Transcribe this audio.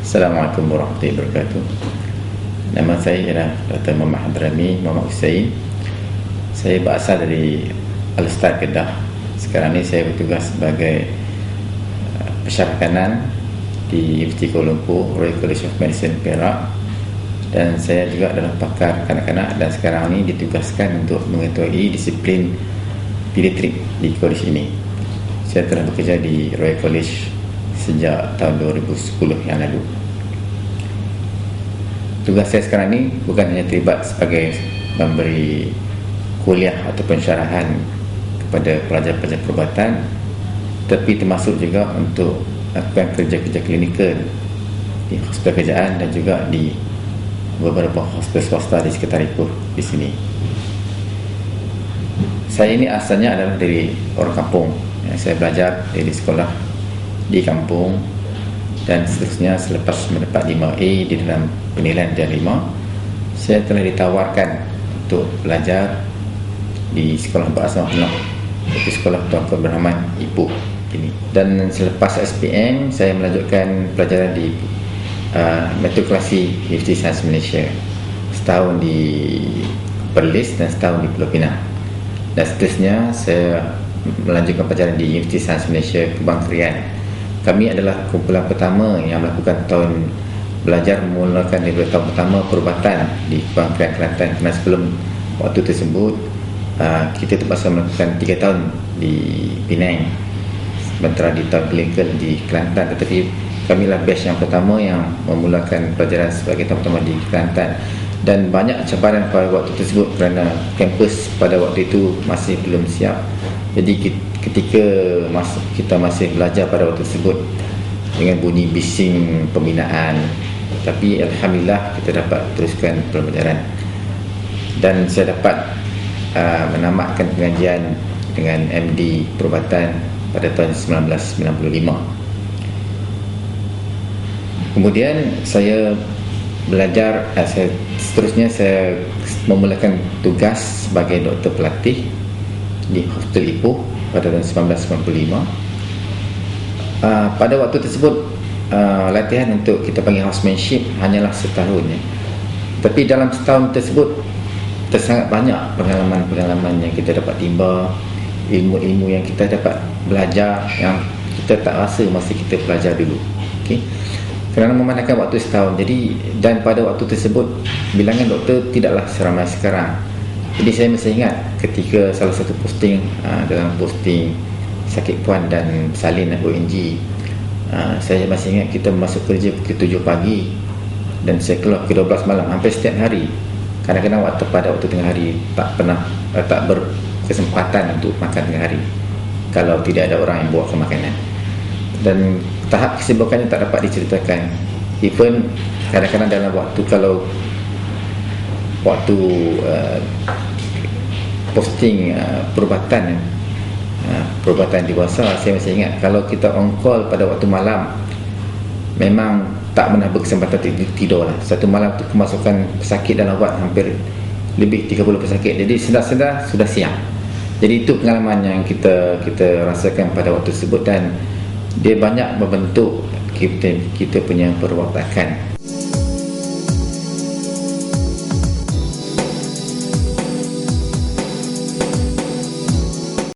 Assalamualaikum warahmatullahi wabarakatuh. Nama saya ialah Dr. Muhammad Hadrami Muhammad Hussein. Saya berasal dari Al-Star Kedah. Sekarang ni saya bertugas sebagai pensyarah kanan di Universiti Kuala Lumpur, Royal College of Medicine, Perak. Dan saya juga adalah pakar kanak-kanak dan sekarang ni ditugaskan untuk mengetuai disiplin pediatrik di college ini. Saya telah bekerja di Royal College sejak tahun 2010 yang lalu. Tugas saya sekarang ni bukan hanya terlibat sebagai memberi kuliah atau pensyarahan kepada pelajar-pelajar perubatan, tetapi termasuk juga untuk melakukan kerja-kerja klinikal di hospital kerajaan dan juga di beberapa hospital swasta di sekitar Ipoh di sini. Saya ini asalnya adalah dari orang kampung. Saya belajar dari sekolah di kampung dan seterusnya selepas mendapat 5A di dalam penilaian D5, saya telah ditawarkan untuk belajar di sekolah berasal Penuh, iaitu sekolah Tuanku Berrahman Ipoh ini. Dan selepas SPM saya melanjutkan pelajaran di Matrikulasi Universiti Sains Malaysia, setahun di Perlis dan setahun di Pulau Pinang. Dan seterusnya saya melanjutkan pelajaran di Universiti Sains Malaysia Kubang Krian. Kami adalah kumpulan pertama yang melakukan tahun belajar memulakan daripada tahun pertama perubatan di Kubang Krian, Kelantan. Kerana sebelum waktu tersebut kita terpaksa melakukan 3 tahun di Penang, sementara di tahun klinikal di Kelantan. Tetapi kamilah batch yang pertama yang memulakan pelajaran sebagai tahun pertama di Kelantan. Dan banyak cabaran pada waktu tersebut kerana kampus pada waktu itu masih belum siap. Jadi ketika kita masih belajar pada waktu tersebut dengan bunyi bising pembinaan, tapi alhamdulillah kita dapat teruskan pelajaran dan saya dapat menamatkan pengajian dengan MD Perubatan pada tahun 1995. Kemudian saya belajar, seterusnya saya memulakan tugas sebagai doktor pelatih di Hospital Ipoh pada tahun 1995. Pada waktu tersebut latihan untuk kita panggil housemanship hanyalah setahun ya. Tapi dalam setahun tersebut sangat banyak pengalaman-pengalaman yang kita dapat timba, ilmu-ilmu yang kita dapat belajar yang kita tak rasa masa kita belajar dulu. Okey. Kerana memandangkan waktu setahun, jadi dan pada waktu tersebut bilangan doktor tidaklah seramai sekarang. Jadi saya masih ingat ketika salah satu posting dalam posting Sakit Puan dan Salin ONG, saya masih ingat kita masuk kerja pukul 7 pagi dan saya keluar pukul 12 malam hampir setiap hari. Kadang-kadang pada waktu tengah hari tak berkesempatan untuk makan tengah hari kalau tidak ada orang yang buatkan makanan. Dan tahap kesibukannya tak dapat diceritakan. Even kadang-kadang dalam waktu posting perubatan dewasa, saya masih ingat kalau kita on call pada waktu malam memang tak pernah berkesempatan tidur lah. Satu malam tu kemasukan pesakit dalam wad hampir lebih 30 pesakit, jadi sedar-sedar sudah siang. Jadi itu pengalaman yang kita rasakan pada waktu tersebut dan dia banyak membentuk kita punya perwatakan.